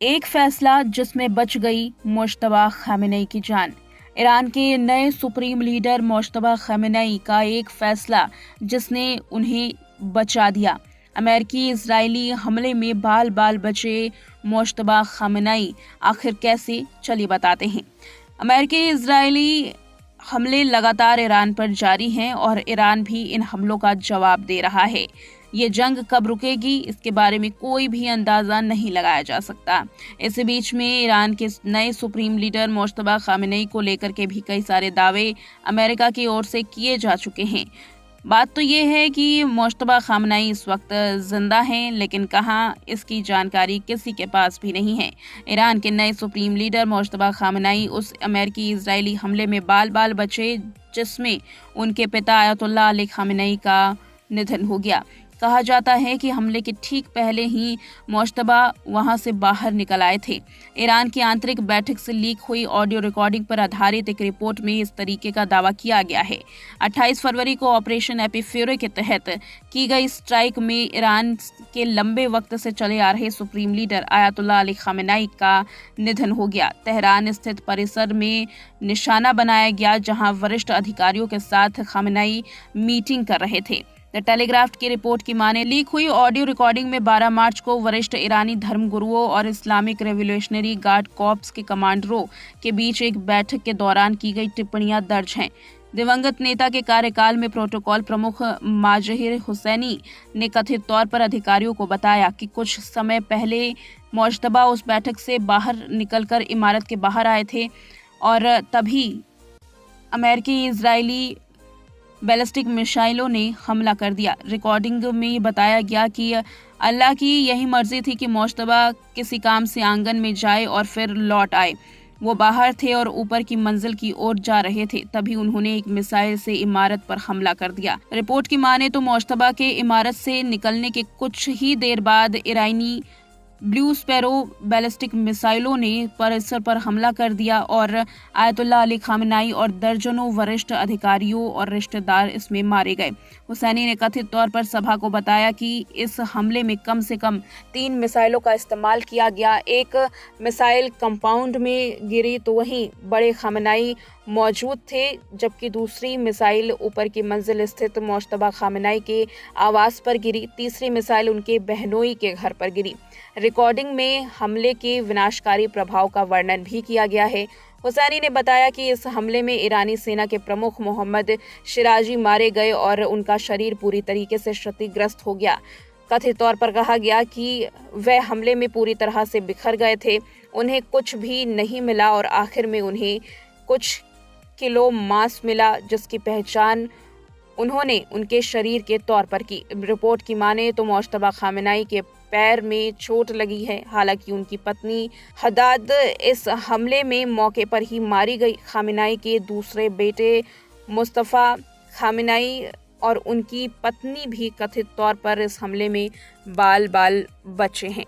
एक फैसला जिसमें बच गई मुश्तबा खामेनेई की जान। ईरान के नए सुप्रीम लीडर मुश्तबा खामेनेई का एक फैसला जिसने उन्हें बचा दिया। अमेरिकी इजरायली हमले में बाल बाल बचे मुश्तबा खामेनेई आखिर कैसे, चलिए बताते हैं। अमेरिकी इजरायली हमले लगातार ईरान पर जारी हैं और ईरान भी इन हमलों का जवाब दे रहा है। ये जंग कब रुकेगी, इसके बारे में कोई भी अंदाजा नहीं लगाया जा सकता। इसी बीच में ईरान के नए सुप्रीम लीडर मुश्तबा खामेनेई को लेकर के भी कई सारे दावे अमेरिका की ओर से किए जा चुके हैं। बात तो ये है कि मुश्तबा खामेनेई इस वक्त जिंदा हैं, लेकिन कहाँ, इसकी जानकारी किसी के पास भी नहीं है। ईरान के नए सुप्रीम लीडर मुश्तबा खामेनेई उस अमेरिकी इजरायली हमले में बाल बाल बचे जिसमें उनके पिता आयतुल्लाह अली खामेनेई का निधन हो गया। कहा जाता है कि हमले के ठीक पहले ही मुश्तबा वहां से बाहर निकल आए थे। ईरान की आंतरिक बैठक से लीक हुई ऑडियो रिकॉर्डिंग पर आधारित एक रिपोर्ट में इस तरीके का दावा किया गया है। 28 फरवरी को ऑपरेशन एपीफ्यूरी के तहत की गई स्ट्राइक में ईरान के लंबे वक्त से चले आ रहे supreme leader Ayatollah Ali Khamenei का निधन हो गया। तेहरान स्थित परिसर में निशाना बनाया गया जहां वरिष्ठ अधिकारियों के साथ खामेनेई मीटिंग कर रहे थे। द टेलीग्राफ की रिपोर्ट की माने लीक हुई ऑडियो रिकॉर्डिंग में 12 मार्च को वरिष्ठ ईरानी धर्मगुरुओं और इस्लामिक रेवोल्यूशनरी गार्ड कॉर्प्स के कमांडरों के बीच एक बैठक के दौरान की गई टिप्पणियां दर्ज हैं। दिवंगत नेता के कार्यकाल में प्रोटोकॉल प्रमुख माजहिर हुसैनी ने कथित तौर पर अधिकारियों को बताया कि कुछ समय पहले मुश्तबा उस बैठक से बाहर निकलकर इमारत के बाहर आए थे और तभी अमेरिकी इजरायली बैलिस्टिक मिसाइलों ने हमला कर दिया। रिकॉर्डिंग में बताया गया कि अल्लाह की यही मर्जी थी कि मुश्तबा किसी काम से आंगन में जाए और फिर लौट आए। वो बाहर थे और ऊपर की मंजिल की ओर जा रहे थे, तभी उन्होंने एक मिसाइल से इमारत पर हमला कर दिया। रिपोर्ट की माने तो मुश्तबा के इमारत से निकलने के कुछ ही देर बाद ईरानी ब्लू स्पैरो बैलिस्टिक मिसाइलों ने परिसर पर हमला कर दिया और आयतुल्लाह अली खामेनेई और दर्जनों वरिष्ठ अधिकारियों और रिश्तेदार इसमें मारे गए। हुसैनी ने कथित तौर पर सभा को बताया कि इस हमले में कम से कम 3 मिसाइलों का इस्तेमाल किया गया। एक मिसाइल कंपाउंड में गिरी तो वहीं बड़े खामेनेई मौजूद थे, जबकि दूसरी मिसाइल ऊपर की मंजिल स्थित मुश्तबा खामेनेई के आवास पर गिरी। तीसरी मिसाइल उनके बहनोई के घर पर गिरी। रिकॉर्डिंग में हमले के विनाशकारी प्रभाव का वर्णन भी किया गया है। हुसैनी ने बताया कि इस हमले में ईरानी सेना के प्रमुख मोहम्मद शिराजी मारे गए और उनका शरीर पूरी तरीके से क्षतिग्रस्त हो गया। कथित तौर पर कहा गया कि वह हमले में पूरी तरह से बिखर गए थे, उन्हें कुछ भी नहीं मिला और आखिर में उन्हें कुछ किलो मांस मिला जिसकी पहचान उन्होंने उनके शरीर के तौर पर की। रिपोर्ट की माने तो मुश्तबा खामेनेई के पैर में चोट लगी है। हालांकि उनकी पत्नी हदाद इस हमले में मौके पर ही मारी गई। खामेनेई के दूसरे बेटे मुस्तफा खामेनेई और उनकी पत्नी भी कथित तौर पर इस हमले में बाल बाल बचे हैं।